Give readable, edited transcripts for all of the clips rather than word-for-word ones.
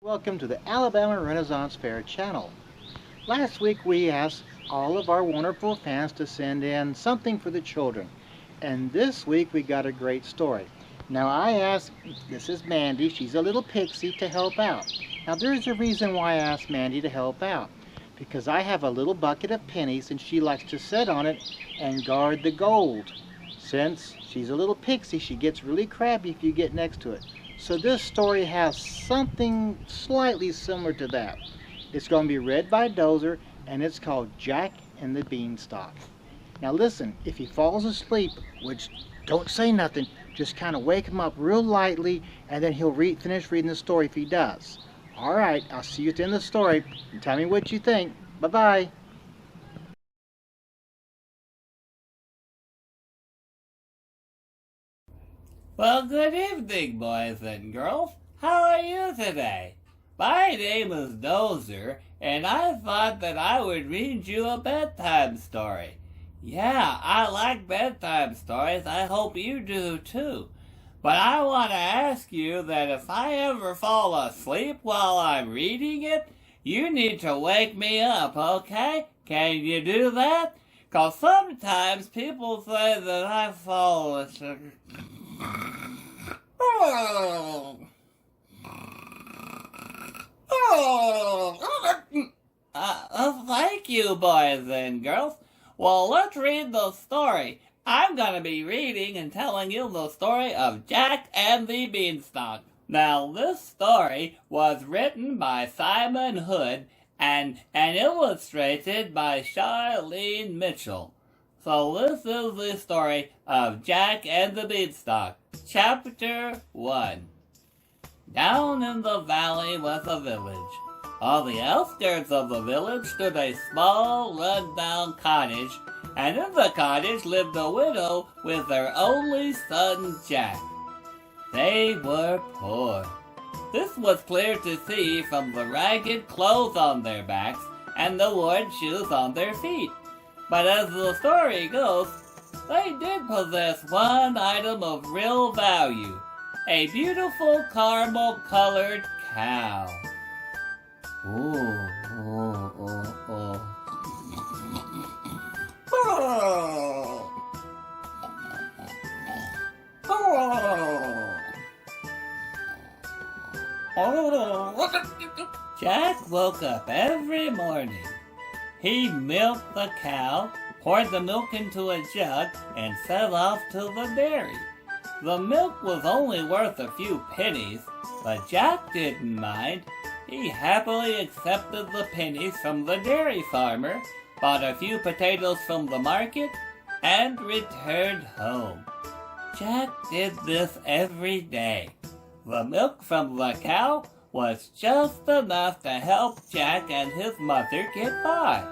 Welcome to the Alabama Renaissance Fair channel. Last week we asked all of our wonderful fans to send in something for the children. And this week we got a great story. Now I asked, this is Mandy, she's a little pixie, to help out. Now there's a reason why I asked Mandy to help out. Because I have a little bucket of pennies and she likes to sit on it and guard the gold. Since she's a little pixie, she gets really crabby if you get next to it. So this story has something slightly similar to that. It's going to be read by Dozer, and it's called Jack and the Beanstalk. Now listen, if he falls asleep, which don't say nothing, just kind of wake him up real lightly, and then he'll finish reading the story if he does. Alright, I'll see you at the end of the story, and tell me what you think. Bye-bye. Well, good evening, boys and girls. How are you today? My name is Dozer, and I thought that I would read you a bedtime story. Yeah, I like bedtime stories. I hope you do too. But I want to ask you that if I ever fall asleep while I'm reading it, you need to wake me up, okay? Can you do that? 'Cause sometimes people say that I fall asleep. Thank you, boys and girls. Well, let's read the story. I'm gonna be reading and telling you the story of Jack and the Beanstalk. Now, this story was written by Simon Hood and illustrated by Charlene Mitchell. So this is the story of Jack and the Beanstalk. Chapter 1. Down in the valley was a village. On the outskirts of the village stood a small, run-down cottage, and in the cottage lived a widow with their only son, Jack. They were poor. This was clear to see from the ragged clothes on their backs and the worn shoes on their feet. But as the story goes, they did possess one item of real value, a beautiful caramel-colored cow. Ooh, ooh, ooh, ooh. Jack woke up every morning. He milked the cow, poured the milk into a jug, and set off to the dairy. The milk was only worth a few pennies, but Jack didn't mind. He happily accepted the pennies from the dairy farmer, bought a few potatoes from the market, and returned home. Jack did this every day. The milk from the cow was just enough to help Jack and his mother get by.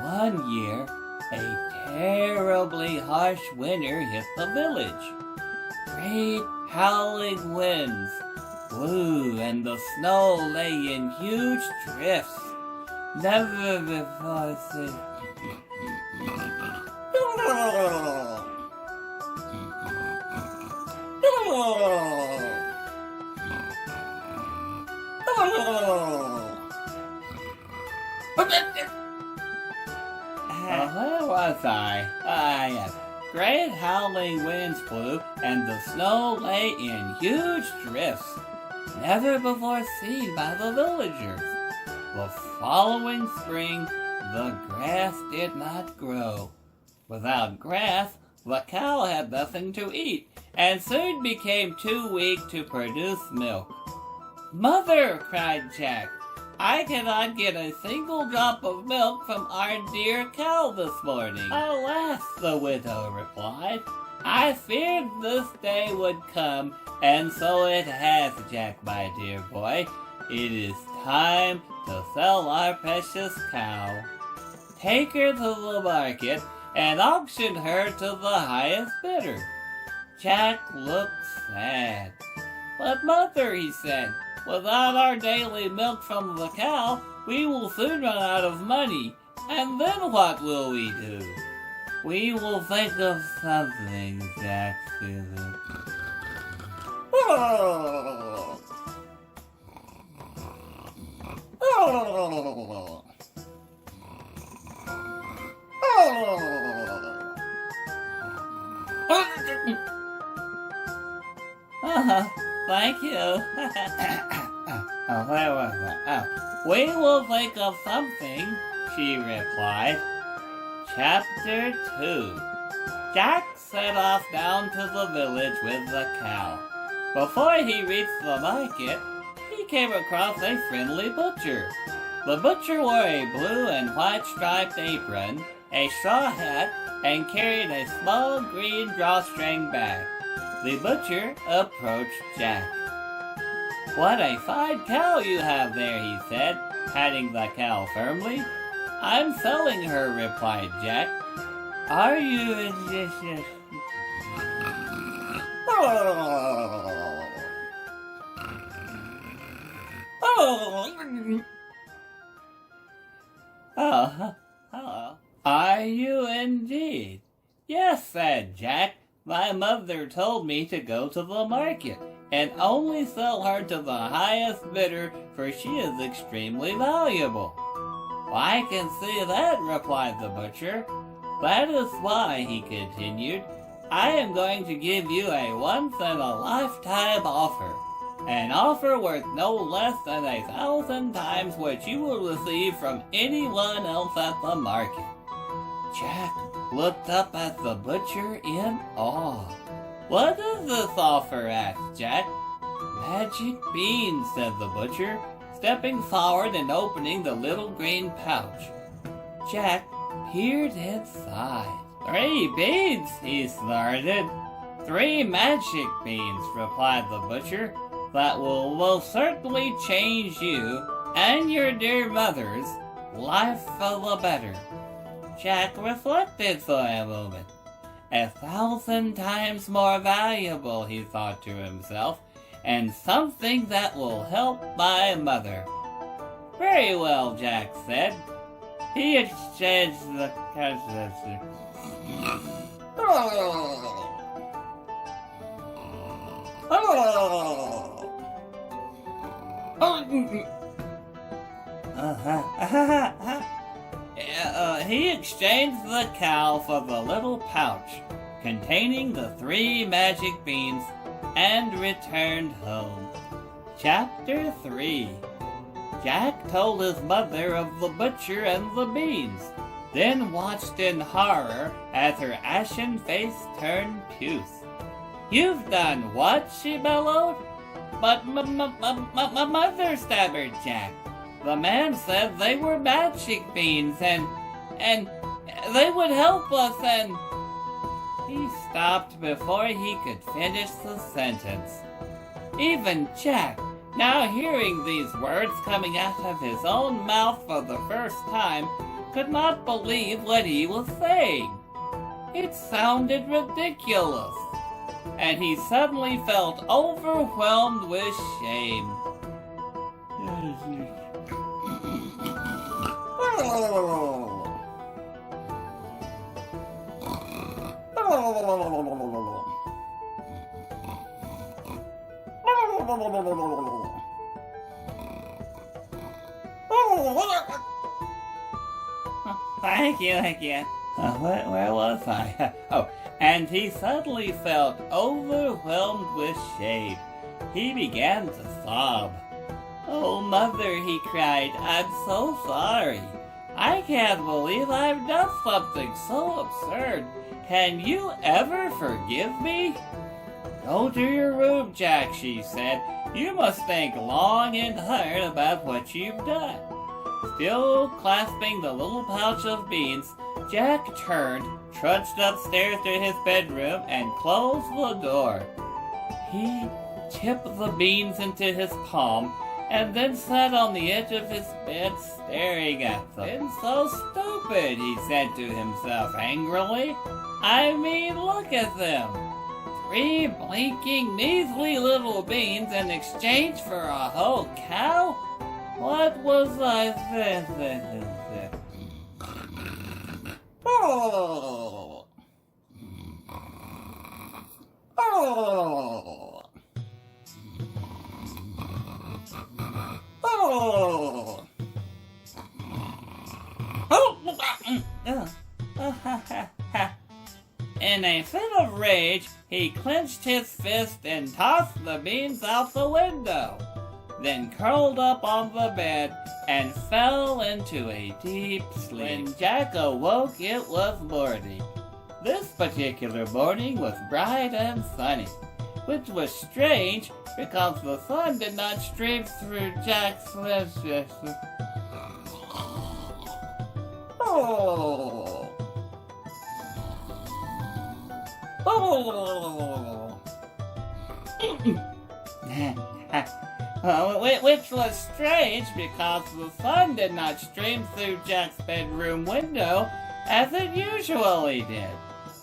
One year, a terribly harsh winter hit the village. Great howling winds blew and the snow lay in huge drifts. Never before seen. Where was I? Yes. Great howling winds blew, and the snow lay in huge drifts, never before seen by the villagers. The following spring, the grass did not grow. Without grass, the cow had nothing to eat, and soon became too weak to produce milk. "Mother," cried Jack, "I cannot get a single drop of milk from our dear cow this morning." "Alas," the widow replied, "I feared this day would come, and so it has, Jack, my dear boy. It is time to sell our precious cow. Take her to the market and auction her to the highest bidder." Jack looked sad. "But mother," he said, "without our daily milk from the cow, we will soon run out of money, and then what will we do?" "We will think of something," Jack said. Thank you. Where was that? We will think of something, she replied. Chapter 2. Jack set off down to the village with the cow. Before he reached the market, he came across a friendly butcher. The butcher wore a blue and white striped apron, a straw hat, and carried a small green drawstring bag. The butcher approached Jack. "What a fine cow you have there," he said, patting the cow firmly. "I'm selling her," replied Jack. "Are you in this?" Oh, hello. "Are you indeed?" "Yes," said Jack. "My mother told me to go to the market and only sell her to the highest bidder, for she is extremely valuable." "I can see that," replied the butcher. "That is why," he continued, "I am going to give you a once-in-a-lifetime offer. An offer worth no less than 1,000 times what you will receive from anyone else at the market." Jack looked up at the butcher in awe. "What is this offer?" asked Jack. "Magic beans," said the butcher, stepping forward and opening the little green pouch. Jack peered inside. "3 beans," he snorted. "3 magic beans," replied the butcher, "that will most certainly change you and your dear mother's life for the better." Jack reflected for a moment. 1,000 times more valuable, he thought to himself, and something that will help my mother. "Very well," Jack said. He exchanged the currency. He exchanged the cow for the little pouch containing the 3 magic beans and returned home. Chapter 3. Jack told his mother of the butcher and the beans, then watched in horror as her ashen face turned puce. "You've done what?" she bellowed. "But my mother," stammered Jack. "The man said they were magic beans and they would help us and..." He stopped before he could finish the sentence. Even Jack, now hearing these words coming out of his own mouth for the first time, could not believe what he was saying. It sounded ridiculous, and he suddenly felt overwhelmed with shame. Thank you. Where was I? And he suddenly felt overwhelmed with shame. He began to sob. "Oh, Mother," he cried, "I'm so sorry. I can't believe I've done something so absurd. Can you ever forgive me?" "Go to your room, Jack," she said. "You must think long and hard about what you've done." Still clasping the little pouch of beans, Jack turned, trudged upstairs to his bedroom, and closed the door. He tipped the beans into his palm, and then sat on the edge of his bed staring at them. "It's so stupid," he said to himself angrily. "I mean, look at them. 3 blinking, measly little beans in exchange for a whole cow? What was I thinking?" In a fit of rage, he clenched his fist and tossed the beans out the window, then curled up on the bed and fell into a deep sleep. When Jack awoke, it was morning. This particular morning was bright and sunny, which was strange because the sun did not stream through Jack's window. Oh. Oh. Which was strange because the sun did not stream through Jack's bedroom window as it usually did.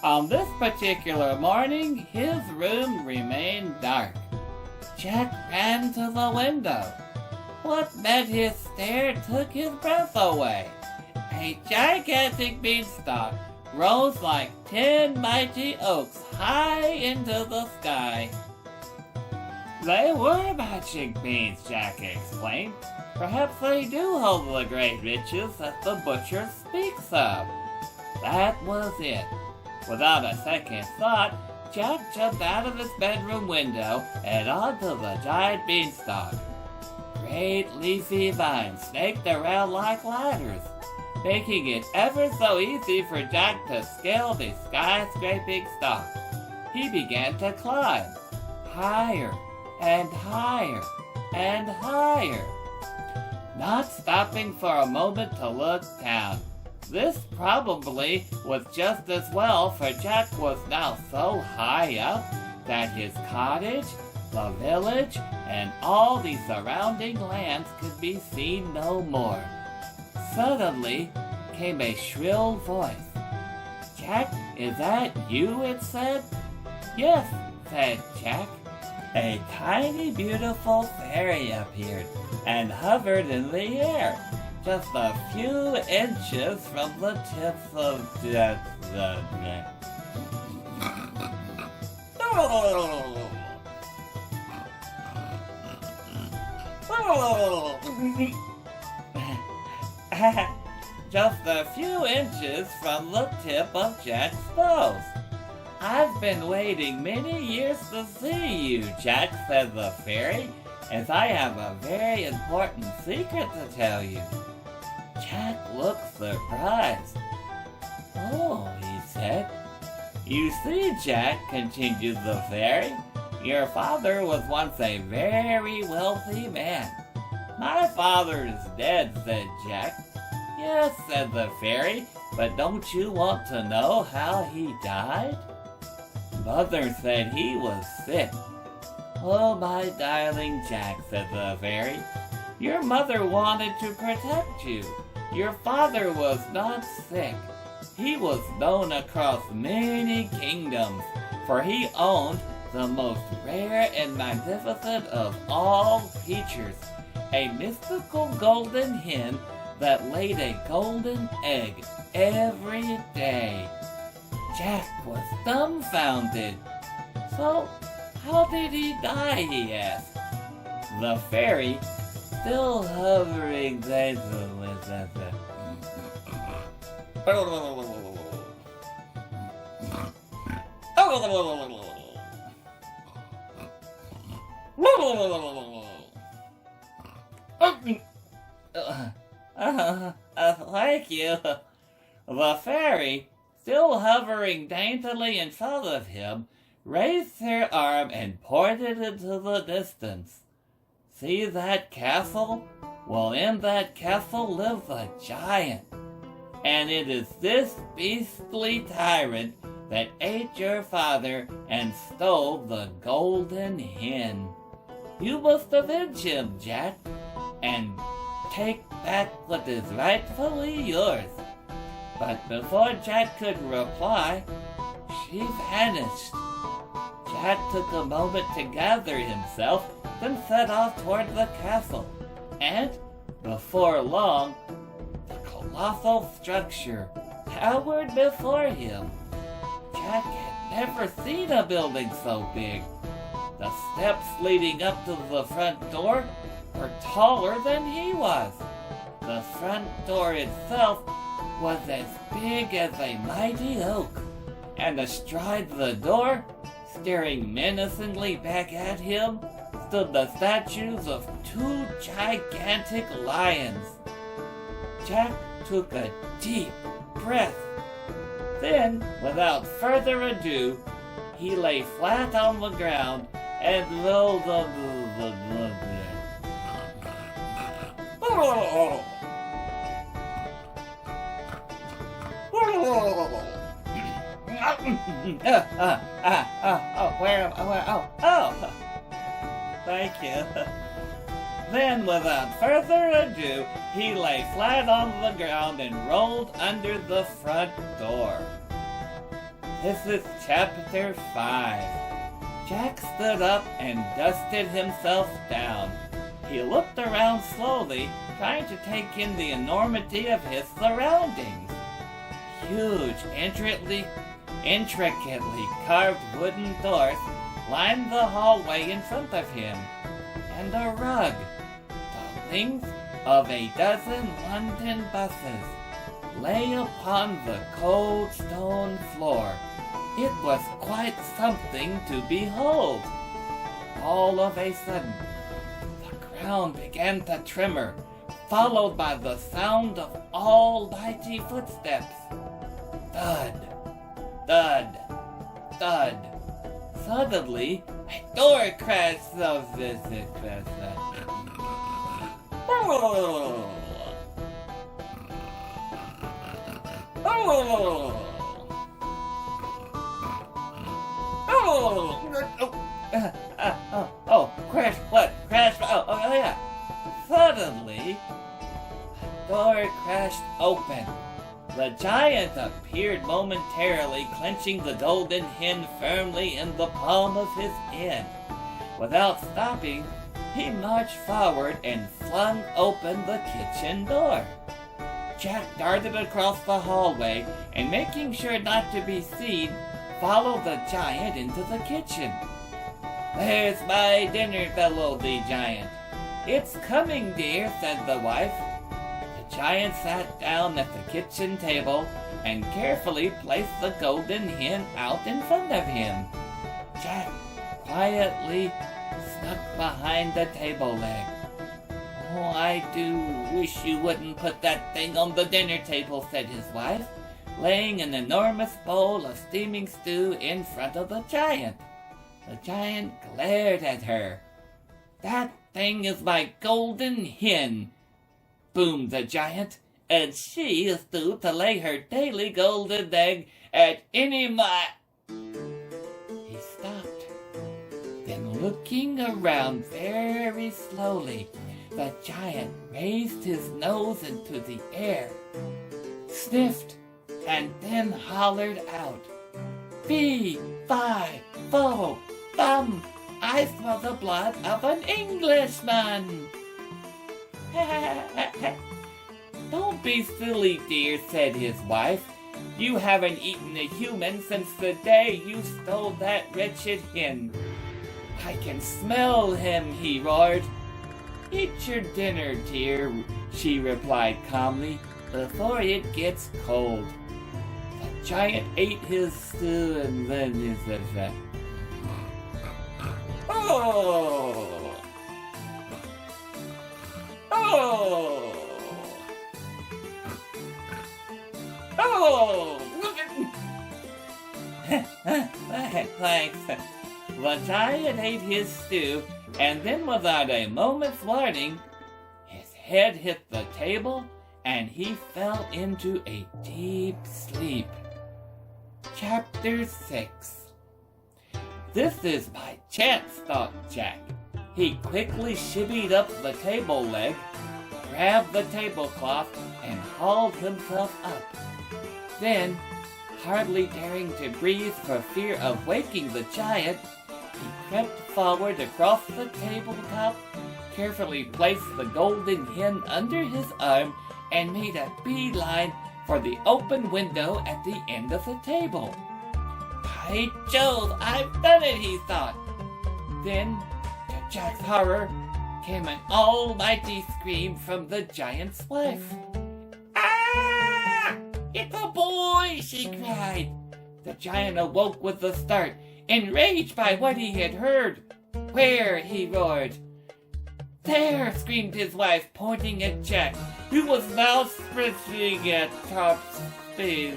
On this particular morning, his room remained dark. Jack ran to the window. What met his stare took his breath away. A gigantic beanstalk rose like 10 mighty oaks high into the sky. They were magic beans, Jack exclaimed. Perhaps they do hold the great riches that the butcher speaks of. That was it. Without a second thought, Jack jumped out of his bedroom window and onto the giant beanstalk. Great leafy vines snaked around like ladders, making it ever so easy for Jack to scale the skyscraping stalk. He began to climb, higher and higher and higher, not stopping for a moment to look down. This probably was just as well, for Jack was now so high up that his cottage, the village, and all the surrounding lands could be seen no more. Suddenly came a shrill voice. "Jack, is that you?" it said. "Yes," said Jack. A tiny, beautiful fairy appeared and hovered in the air, just a few inches from the tips of Jack's neck. Just a few inches from the tip of Jack's nose. "I've been waiting many years to see you, Jack," said the fairy, "as I have a very important secret to tell you." Jack looked surprised. "Oh," he said. "You see, Jack," continued the fairy, "your father was once a very wealthy man." "My father is dead," said Jack. "Yes," said the fairy, "but don't you want to know how he died?" "Mother said he was sick." "Oh, my darling Jack," said the fairy, "your mother wanted to protect you. Your father was not sick. He was known across many kingdoms, for he owned the most rare and magnificent of all creatures, a mystical golden hen that laid a golden egg every day." Jack was dumbfounded. "So, how did he die?" he asked. The fairy, still hovering daintily, said, "Thank you." The fairy, still hovering daintily in front of him, raised her arm and pointed into the distance. "See that castle? Well, in that castle lives a giant, and it is this beastly tyrant that ate your father and stole the golden hen. You must avenge him, Jack, and take back what is rightfully yours." But before Jack could reply, she vanished. Jack took a moment to gather himself, then set off toward the castle, and, before long, the colossal structure towered before him. Jack had never seen a building so big. The steps leading up to the front door were taller than he was. The front door itself was as big as a mighty oak, and astride the door, staring menacingly back at him, stood the statues of two gigantic lions. Jack took a deep breath. Then, without further ado, he lay flat on the ground and rolled on the Thank you. Then, without further ado, he lay flat on the ground and rolled under the front door. This is chapter 5. Jack stood up and dusted himself down. He looked around slowly, trying to take in the enormity of his surroundings. Huge, intricately carved wooden doors lined the hallway in front of him, and a rug, the length of a dozen London buses, lay upon the cold stone floor. It was quite something to behold. All of a sudden, the ground began to tremor, followed by the sound of almighty footsteps. Thud, thud, thud. Suddenly, a door crashed of this. Crash, what? Crash, oh yeah. Suddenly, the door crashed open. The giant appeared momentarily, clenching the golden hen firmly in the palm of his hand. Without stopping, he marched forward and flung open the kitchen door. Jack darted across the hallway and, making sure not to be seen, followed the giant into the kitchen. "There's my dinner," bellowed the giant. "It's coming, dear," said the wife. The giant sat down at the kitchen table and carefully placed the golden hen out in front of him. Jack quietly snuck behind the table leg. "Oh, I do wish you wouldn't put that thing on the dinner table," said his wife, laying an enormous bowl of steaming stew in front of the giant. The giant glared at her. "That thing is my golden hen," boomed the giant, "and she is due to lay her daily golden egg at any He stopped. Then, looking around very slowly, the giant raised his nose into the air, sniffed, and then hollered out, "Fee, fi, fo, fum, I smell the blood of an Englishman." "Don't be silly, dear," said his wife. "You haven't eaten a human since the day you stole that wretched hen." "I can smell him," he roared. "Eat your dinner, dear," she replied calmly, "before it gets cold." The giant ate his stew and then he said, "Oh! Oh! Oh! Thanks." The giant ate his stew, and then, without a moment's warning, his head hit the table and he fell into a deep sleep. Chapter 6. "This is my chance," thought Jack. He quickly shimmied up the table leg, grabbed the tablecloth, and hauled himself up. Then, hardly daring to breathe for fear of waking the giant, he crept forward across the tabletop, carefully placed the golden hen under his arm, and made a beeline for the open window at the end of the table. "By Jove, I've done it," he thought. Then, to Jack's horror, came an almighty scream from the giant's wife. "Ah! It's a boy!" she cried. The giant awoke with a start, enraged by what he had heard. "Where?" he roared. "There!" screamed his wife, pointing at Jack, who was now sprinting at top speed.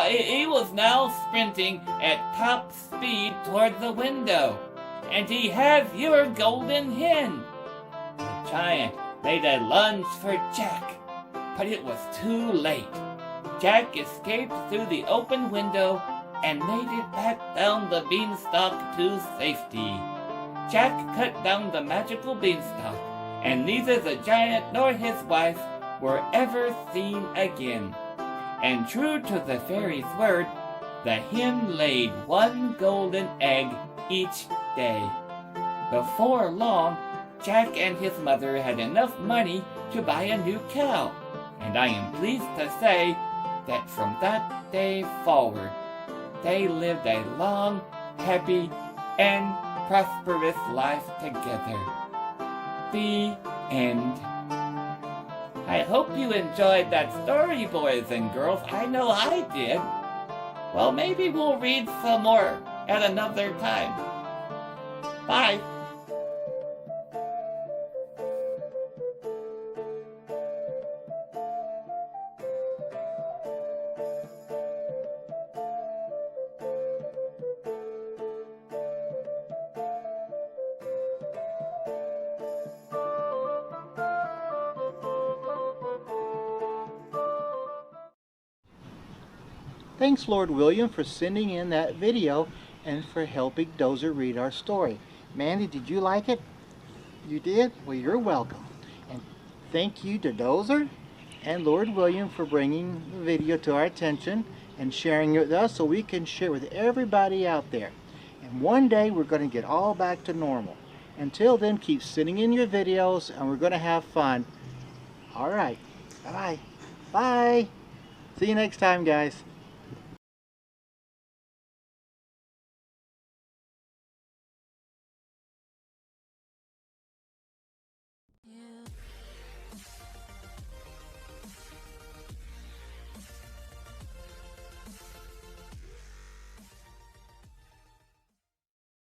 He was now sprinting at top speed toward the window, and he had your golden hen. The giant made a lunge for Jack, but it was too late. Jack escaped through the open window and made it back down the beanstalk to safety. Jack cut down the magical beanstalk, and neither the giant nor his wife were ever seen again. And true to the fairy's word, the hen laid one golden egg each day. Before long, Jack and his mother had enough money to buy a new cow, and I am pleased to say that from that day forward, they lived a long, happy, and prosperous life together. The end. I hope you enjoyed that story, boys and girls. I know I did. Well, maybe we'll read some more at another time. Bye. Thanks, Lord William, for sending in that video and for helping Dozer read our story. Mandy, did you like it? You did? Well, you're welcome. And thank you to Dozer and Lord William for bringing the video to our attention and sharing it with us so we can share with everybody out there. And one day we're going to get all back to normal. Until then, keep sending in your videos and we're going to have fun. All right. Bye-bye. Bye. See you next time, guys.